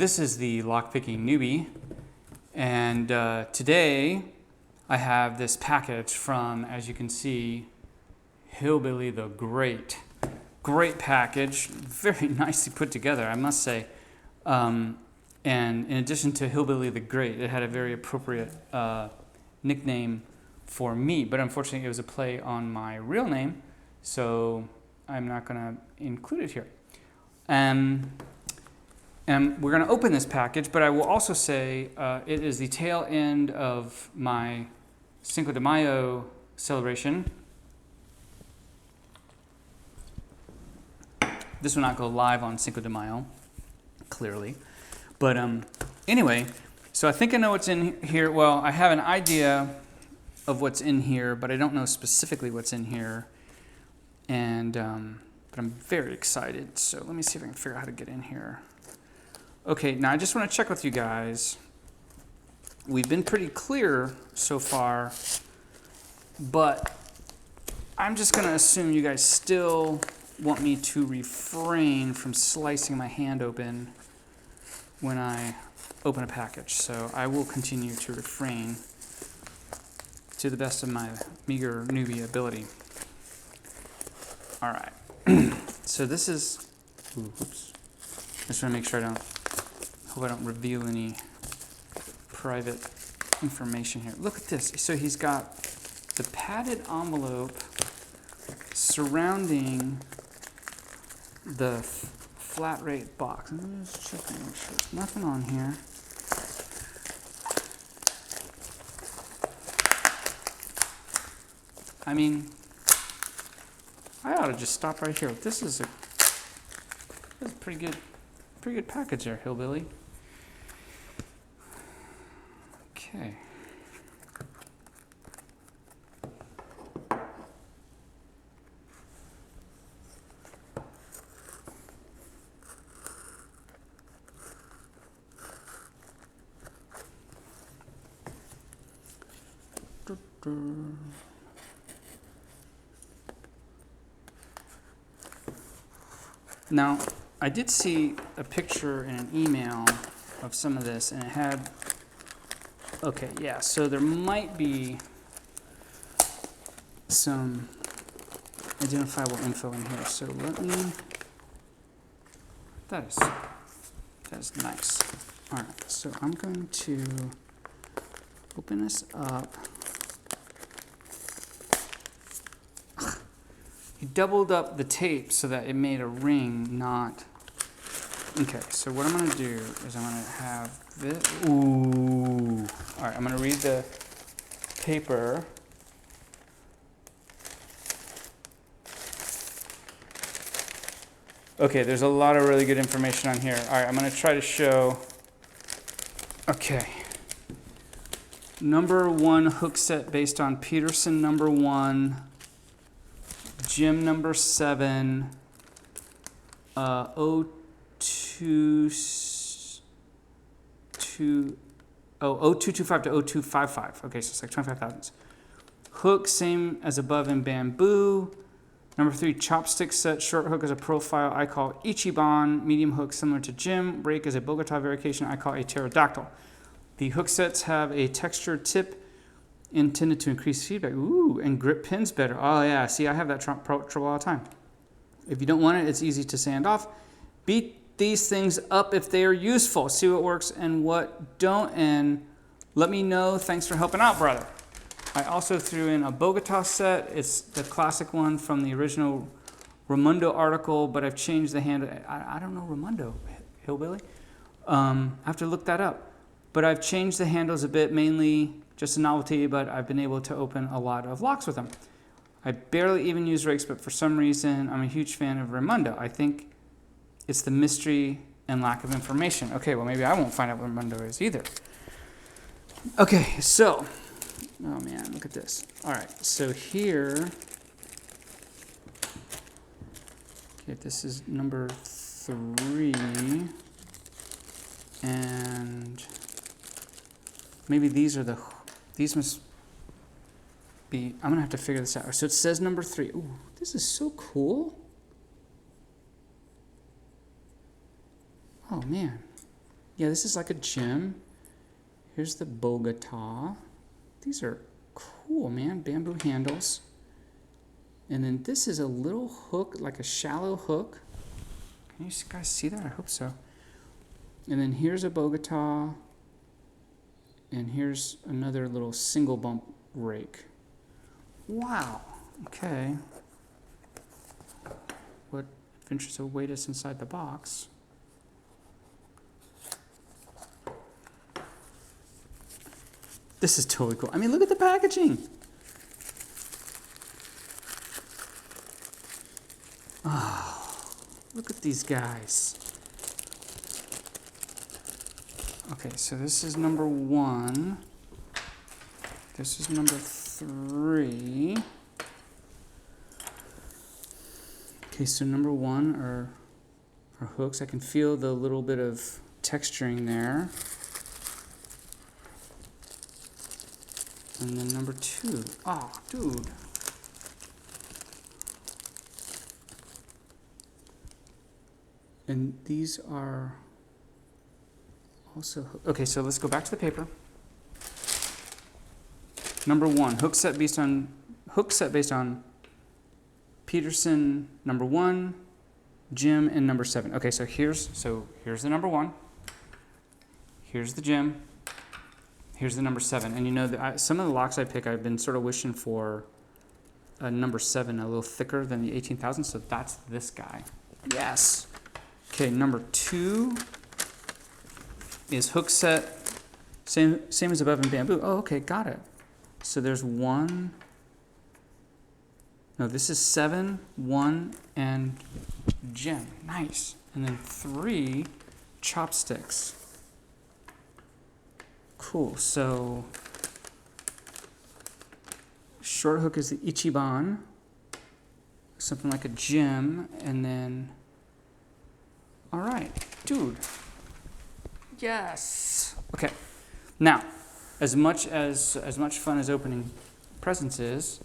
This is the Lockpicking Newbie, and today I have this package from, as you can see, Hillbilly the Great. Great package, very nicely put together, I must say. And in addition to Hillbilly the Great, it had a very appropriate nickname for me, but unfortunately it was a play on my real name, so I'm not going to include it here. And we're going to open this package, but I will also say it is the tail end of my Cinco de Mayo celebration. This will not go live on Cinco de Mayo, clearly. But anyway, so I think I know what's in here. Well, I have an idea of what's in here, but I don't know specifically what's in here. And but I'm very excited. So let me see if I can figure out how to get in here. Okay, now I just want to check with you guys. We've been pretty clear so far, but I'm just going to assume you guys still want me to refrain from slicing my hand open when I open a package. So I will continue to refrain to the best of my meager newbie ability. All right. So this is, oops. I just want to make sure hope I don't reveal any private information here. Look at this. So he's got the padded envelope surrounding the flat rate box. Let me just check and make sure there's nothing on here. I mean, I ought to just stop right here. This is a pretty good package there, Hillbilly. Okay. Now, I did see a picture in an email of some of this, and it had, okay, yeah, so there might be some identifiable info in here. So let me, that is nice. All right, so I'm going to open this up. He doubled up the tape so that it made a ring, not... Okay, so what I'm going to do is I'm going to have this... Ooh. All right, I'm going to read the paper. Okay, there's a lot of really good information on here. All right, I'm going to try to show... Okay. Number 1 hook set based on Peterson number 1... Gym number 7, 0225 to 0255. Okay, so it's like 25 thousandths. Hook, same as above in bamboo. Number 3, chopstick set. Short hook is a profile I call Ichiban. Medium hook similar to Gym. Rake is a Bogota variation I call a pterodactyl. The hook sets have a textured tip intended to increase feedback. Ooh, and grip pins better. Oh yeah, see, I have that trouble all the time. If you don't want it, it's easy to sand off. Beat these things up if they are useful. See what works and what don't, and let me know. Thanks for helping out, brother. I also threw in a Bogota set. It's the classic one from the original Ramundo article, but I've changed the handle. I don't know Ramundo, Hillbilly. I have to look that up. But I've changed the handles a bit, mainly just a novelty, but I've been able to open a lot of locks with them. I barely even use rakes, but for some reason, I'm a huge fan of Ramundo. I think it's the mystery and lack of information. Okay, well, maybe I won't find out what Ramundo is either. Okay, so, oh man, look at this. All right, so here, okay, this is number 3, and maybe these must be, I'm gonna have to figure this out. So it says number 3. Ooh, this is so cool. Oh man, Yeah, this is like a gem. Here's the Bogota. These are cool, man. Bamboo handles. And then this is a little hook, like a shallow hook. Can you guys see that? I hope so. And then here's a Bogota. And here's another little single bump rake. Wow. Okay. What adventures await us inside the box? This is totally cool. I mean, look at the packaging. Oh, look at these guys. Okay, so this is number 1. This is number 3. Okay, so number 1 are hooks. I can feel the little bit of texturing there. And then number 2. Oh, dude. And these are also, okay, so let's go back to the paper. Number 1, hook set based on Peterson number 1, Jim, and number 7. Okay, so here's the number 1. Here's the Jim. Here's the number 7. And you know, some of the locks I pick, I've been sort of wishing for a number 7, a little thicker than the 18,000. So that's this guy. Yes. Okay, number 2 is hook set, same as above in bamboo. Oh, okay, got it. So there's 1. No, this is 7, 1, and Jim. Nice. And then 3 chopsticks. Cool. So short hook is the Ichiban, something like a Jim, and then, all right, dude. Yes. Okay. Now, as much fun as opening presents is,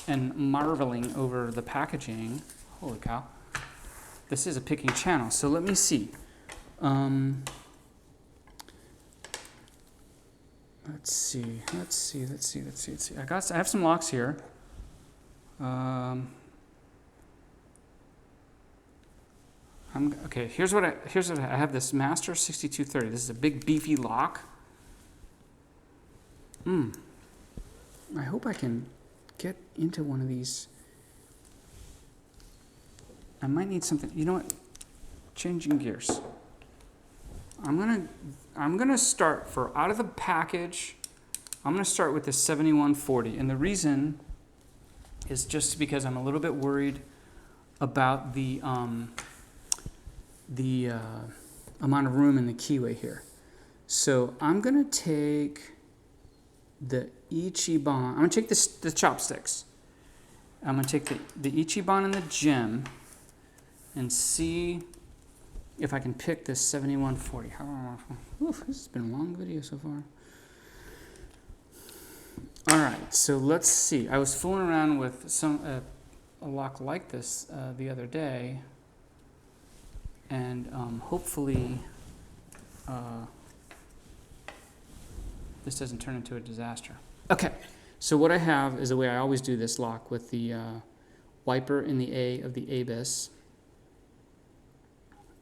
and marveling over the packaging, holy cow, this is a picking channel. So let me see. Let's see. I have some locks here. Okay. Here's what I have. This Master 6230. This is a big beefy lock. I hope I can get into one of these. I might need something. You know what? Changing gears. I'm gonna start out of the package. I'm gonna start with the 7140, and the reason is just because I'm a little bit worried about the amount of room in the keyway here. So I'm gonna take the Ichiban. I'm gonna take the chopsticks. I'm gonna take the Ichiban and the Gem, and see if I can pick this 7140. Oof, this has been a long video so far. All right, so let's see. I was fooling around with a lock like this the other day, and hopefully this doesn't turn into a disaster. Okay, so what I have is the way I always do this lock with the wiper in the A of the ABIS.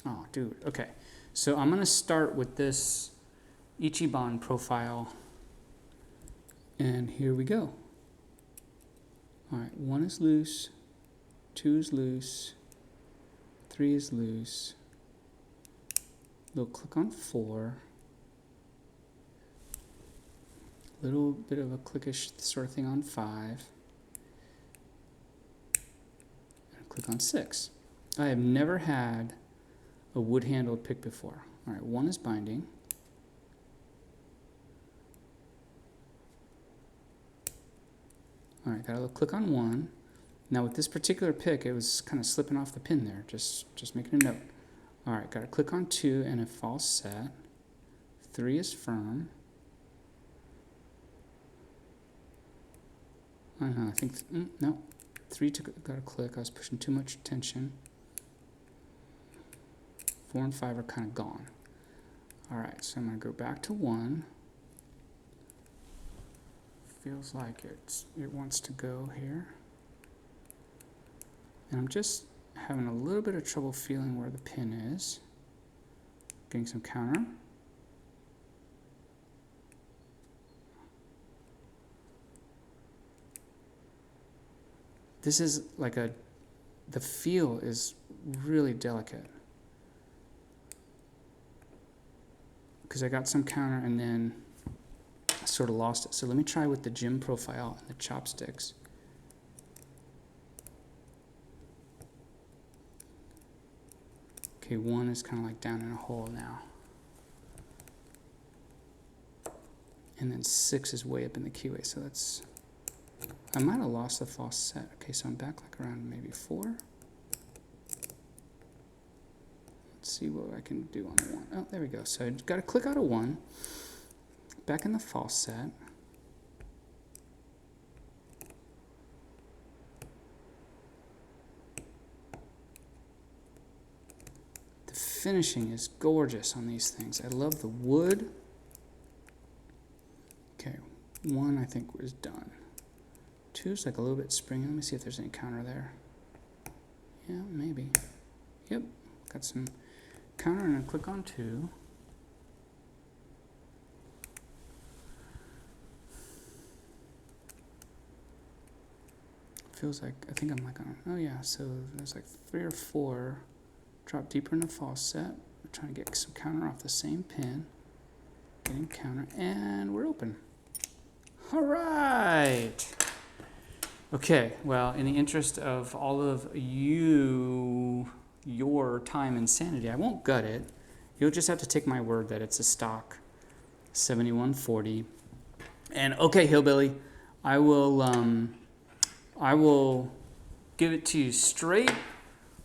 Oh, dude, okay. So I'm gonna start with this Ichiban profile, and here we go. All right, 1 is loose, 2 is loose, 3 is loose. Little click on 4. Little bit of a clickish sort of thing on 5. And click on 6. I have never had a wood-handled pick before. All right, 1 is binding. All right, gotta click on 1. Now with this particular pick, it was kind of slipping off the pin there, just making a note. All right, gotta click on 2 and a false set. 3 is firm. I don't know, I think, no. 3 got a click, I was pushing too much tension. 4 and 5 are kind of gone. All right, so I'm going to go back to 1. Feels like it wants to go here. And I'm just having a little bit of trouble feeling where the pin is. Getting some counter. This is like the feel is really delicate. Because I got some counter and then I sort of lost it. So let me try with the gym profile and the chopsticks. Okay, 1 is kind of like down in a hole now. And then 6 is way up in the keyway, so that's... I might have lost the false set. Okay, so I'm back like around maybe 4. Let's see what I can do on the 1. Oh, there we go. So I got to click out of 1. Back in the false set. The finishing is gorgeous on these things. I love the wood. Okay, 1 I think was done. 2 is like a little bit springy. Let me see if there's any counter there. Yeah, maybe. Yep, got some counter, and I click on 2. Feels like, I think I'm like on, oh yeah, so there's like 3 or 4. Drop deeper in the false set. We're trying to get some counter off the same pin. Getting counter, and we're open. All right. Okay, well, in the interest of all of your time and sanity, I won't gut it. You'll just have to take my word that it's a stock 7140. And okay, Hillbilly, I will give it to you straight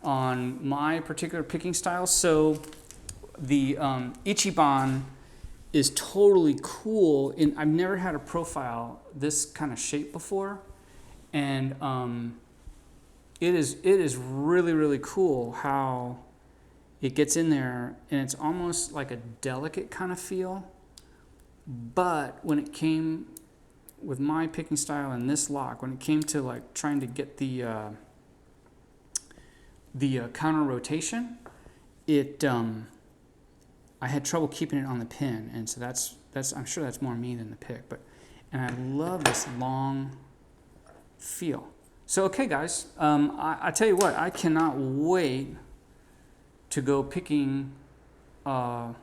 on my particular picking style. So the Ichiban is totally cool. I've never had a profile this kind of shape before. And it is really, really cool how it gets in there, and it's almost like a delicate kind of feel. But when it came with my picking style and this lock, when it came to like trying to get the counter rotation, I had trouble keeping it on the pin, and so that's I'm sure that's more me than the pick. And I love this long feel. So okay, guys, I tell you what, I cannot wait to go picking more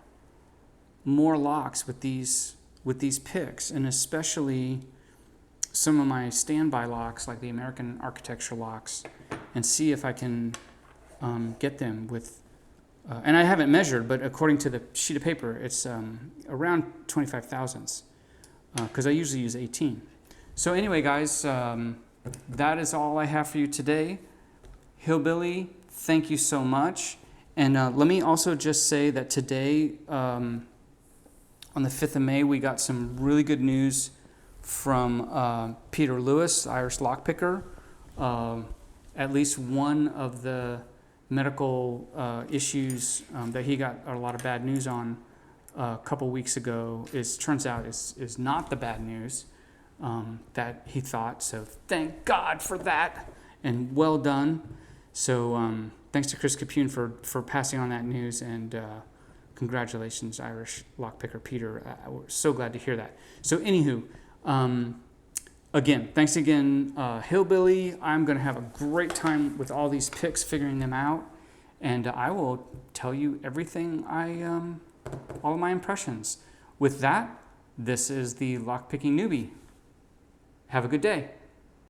locks with these picks, and especially some of my standby locks like the American architecture locks, and see if I can get them with and I haven't measured, but according to the sheet of paper, it's around 25 thousandths, because I usually use 18. So anyway, guys, that is all I have for you today. Hillbilly, thank you so much. And let me also just say that today, on the 5th of May, we got some really good news from Peter Lewis, Irish lockpicker. At least one of the medical issues that he got a lot of bad news on a couple weeks ago turns out is not the bad news that he thought. So thank God for that, and well done. So thanks to Chris Capune for passing on that news, and congratulations, Irish lockpicker Peter. We're so glad to hear that. So anywho, again, thanks again, Hillbilly. I'm going to have a great time with all these picks, figuring them out, and I will tell you everything all of my impressions. With that, this is the Lockpicking Newbie. Have a good day.